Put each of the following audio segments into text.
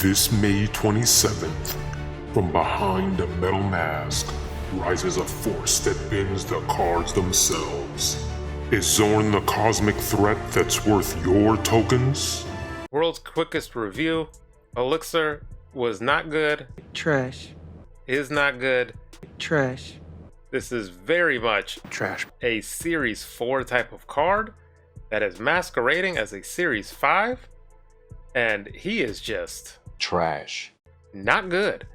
This May 27th, from behind a metal mask, rises a force that bends the cards themselves. Is Xorn the cosmic threat that's worth your tokens? World's quickest review. Elixir was not good. Trash. Is not good. Trash. This is very much Trash. a Series 4 type of card that is masquerading as a Series 5. And he is just trash. Not good.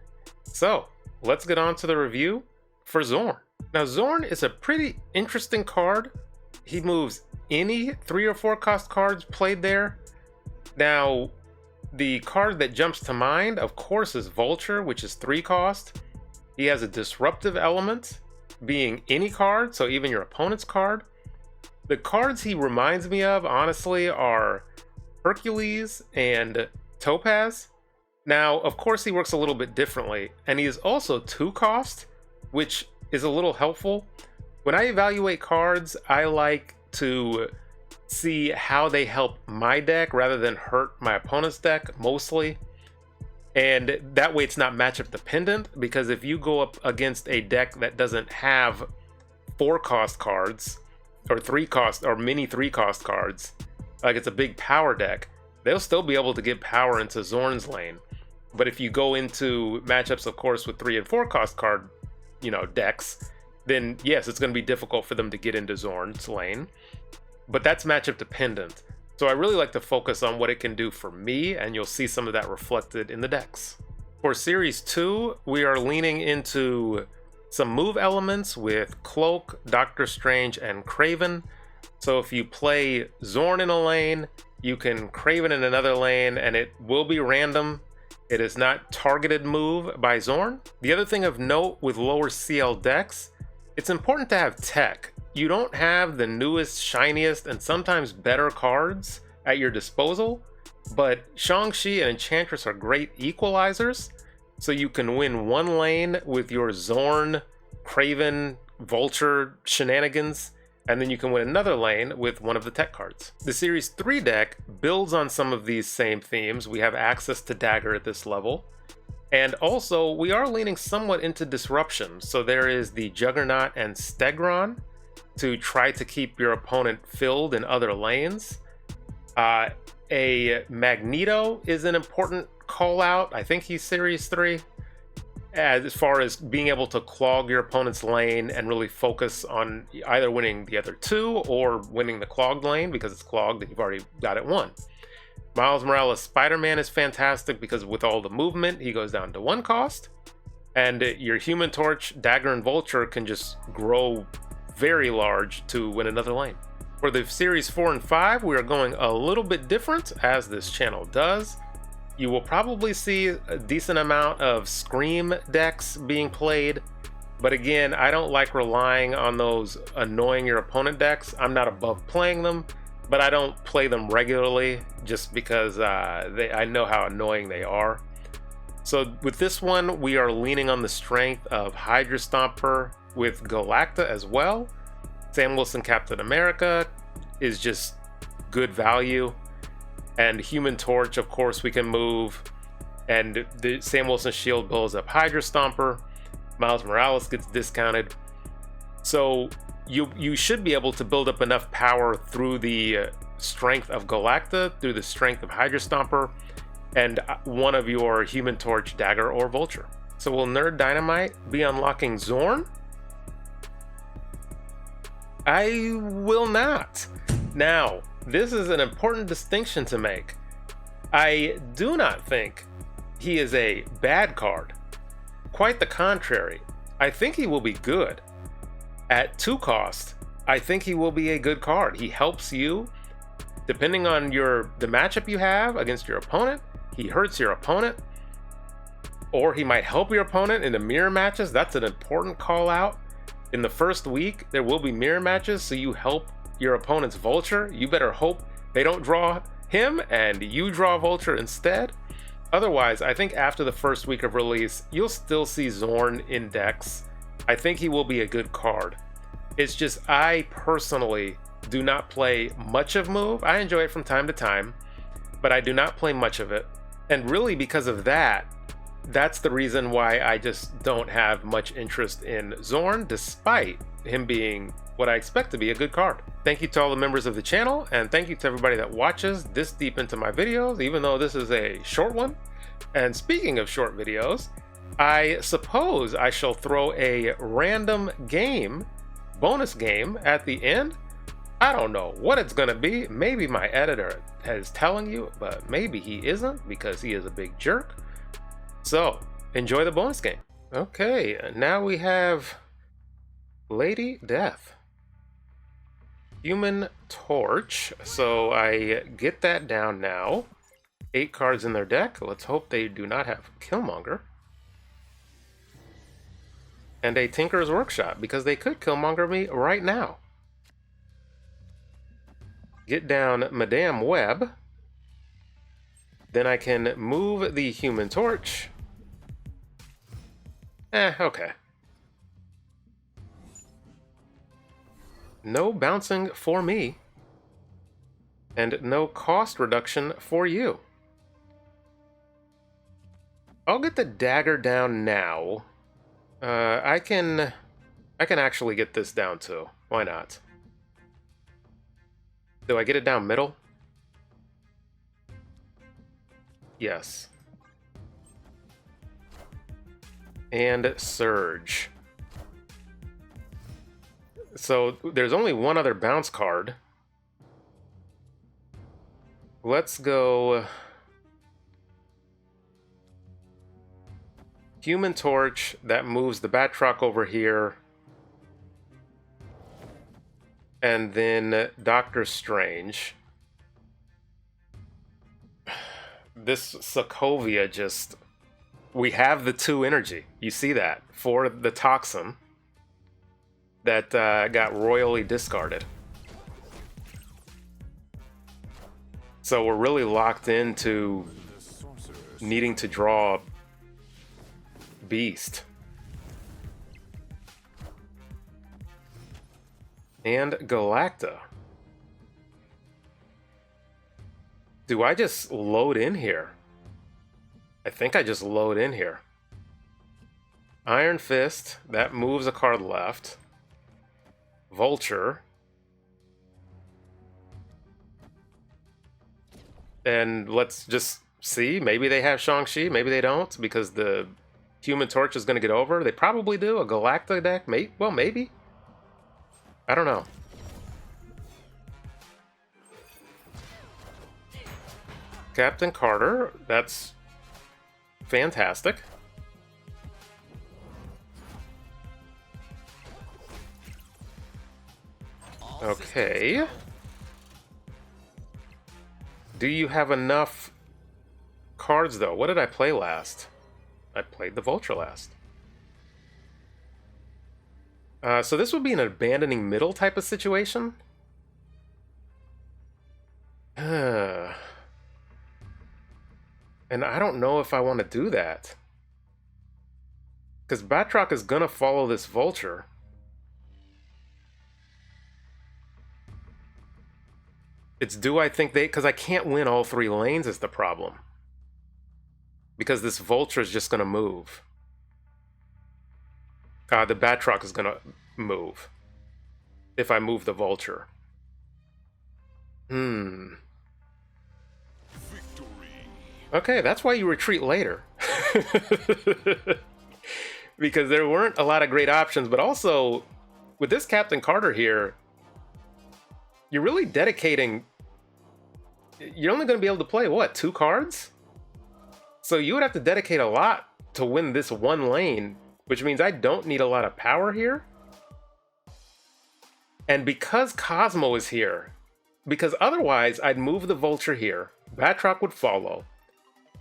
So let's get on to the review for Xorn. Now Xorn is a pretty interesting card. He moves any 3 or 4 cost cards played there. Now the card that jumps to mind, of course, is Vulture, which is 3 cost. He has a disruptive element, being any card, so even your opponent's card. The cards he reminds me of, honestly, are Hercules and Topaz. Now, of course, he works a little bit differently, and he is also 2 cost, which is a little helpful. When I evaluate cards, I like to see how they help my deck rather than hurt my opponent's deck, mostly. And that way it's not matchup dependent, because if you go up against a deck that doesn't have 4 cost cards, or 3 cost, or mini 3 cost cards, like it's a big power deck, they'll still be able to get power into Xorn's lane. But if you go into matchups, of course, with 3 and 4 cost card, decks, then yes, it's going to be difficult for them to get into Xorn's lane. But that's matchup dependent. So I really like to focus on what it can do for me, and you'll see some of that reflected in the decks. For Series 2, we are leaning into some move elements with Cloak, Doctor Strange, and Craven. So if you play Xorn in a lane, you can Craven in another lane, and it will be random. It is not targeted move by Xorn. The other thing of note with lower CL decks, it's important to have tech. You don't have the newest, shiniest, and sometimes better cards at your disposal, but Shang-Chi and Enchantress are great equalizers, so you can win one lane with your Xorn, Craven, Vulture shenanigans, and then you can win another lane with one of the tech cards. The Series 3 deck builds on some of these same themes. We have access to Dagger at this level. And also, we are leaning somewhat into disruption. So there is the Juggernaut and Stegron to try to keep your opponent filled in other lanes. A Magneto is an important call out. I think he's Series 3. As far as being able to clog your opponent's lane and really focus on either winning the other 2 or winning the clogged lane, because it's clogged and you've already got it won. Miles Morales Spider-Man is fantastic because with all the movement, he goes down to 1 cost. And your Human Torch, Dagger, and Vulture can just grow very large to win another lane. For the Series 4 and 5, we are going a little bit different, as this channel does. You will probably see a decent amount of Scream decks being played, but again, I don't like relying on those annoying your opponent decks. I'm not above playing them, but I don't play them regularly just because I know how annoying they are. So with this one, we are leaning on the strength of Hydra Stomper with Galacta as well. Sam Wilson Captain America is just good value. And Human Torch, of course, we can move. And the Sam Wilson shield builds up Hydra Stomper. Miles Morales gets discounted. So you should be able to build up enough power through the strength of Galacta, through the strength of Hydra Stomper, and one of your Human Torch, Dagger, or Vulture. So will Nerd Dynamite be unlocking Xorn? I will not. Now, this is an important distinction to make. I do not think he is a bad card. Quite the contrary. I think he will be good. At 2 cost, I think he will be a good card. He helps you, depending on the matchup you have against your opponent. He hurts your opponent, or he might help your opponent in the mirror matches. That's an important call out. In the first week, there will be mirror matches, so you help your opponent's Vulture. You better hope they don't draw him and you draw Vulture instead. Otherwise, I think after the first week of release, you'll still see Xorn in decks. I think he will be a good card. It's just I personally do not play much of move. I enjoy it from time to time, but I do not play much of it. And really because of that, that's the reason why I just don't have much interest in Xorn, despite him being what I expect to be a good card. Thank you to all the members of the channel, and thank you to everybody that watches this deep into my videos, even though this is a short one. And speaking of short videos, I suppose I shall throw a random game, bonus game at the end. I don't know what it's gonna be. Maybe my editor is telling you, but maybe he isn't because he is a big jerk. So enjoy the bonus game. Okay, now we have Lady Death. Human Torch. So I get that down now. 8 cards in their deck. Let's hope they do not have Killmonger. And a Tinker's Workshop, because they could Killmonger me right now. Get down Madame Web. Then I can move the Human Torch. Okay. No bouncing for me. And no cost reduction for you. I'll get the dagger down now. I can actually get this down too. Why not? Do I get it down middle? Yes. And Surge. So there's only one other bounce card. Let's go Human Torch. That moves the Bat Truck over here. And then Doctor Strange. This Sokovia just... We have the 2 energy. You see that for the Toxin that got royally discarded. So we're really locked into needing to draw Beast. And Galacta. Do I just load in here? I think I just load in here. Iron Fist, that moves a card left. Vulture. And let's just see. Maybe they have Shang-Chi, maybe they don't, because the Human Torch is going to get over. They probably do. A Galacta deck? Well, maybe. I don't know. Captain Carter, that's fantastic. Okay. Do you have enough cards, though? What did I play last? I played the Vulture last. So this would be an abandoning middle type of situation. And I don't know if I want to do that. Because Batroc is going to follow this Vulture. It's do I think they... Because I can't win all 3 lanes is the problem. Because this Vulture is just going to move. The Batroc is going to move. If I move the Vulture. Okay, that's why you retreat later. Because there weren't a lot of great options, but also with this Captain Carter here, you're really dedicating... You're only going to be able to play, what, 2 cards? So you would have to dedicate a lot to win this 1 lane, which means I don't need a lot of power here. And because Cosmo is here, because otherwise I'd move the Vulture here, Batroc would follow,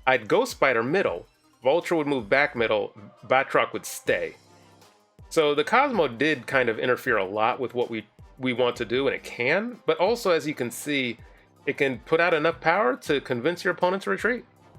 I'd Ghost Spider middle, Vulture would move back middle, Batroc would stay. So the Cosmo did kind of interfere a lot with what we want to do, and it can, but also, as you can see, it can put out enough power to convince your opponent to retreat.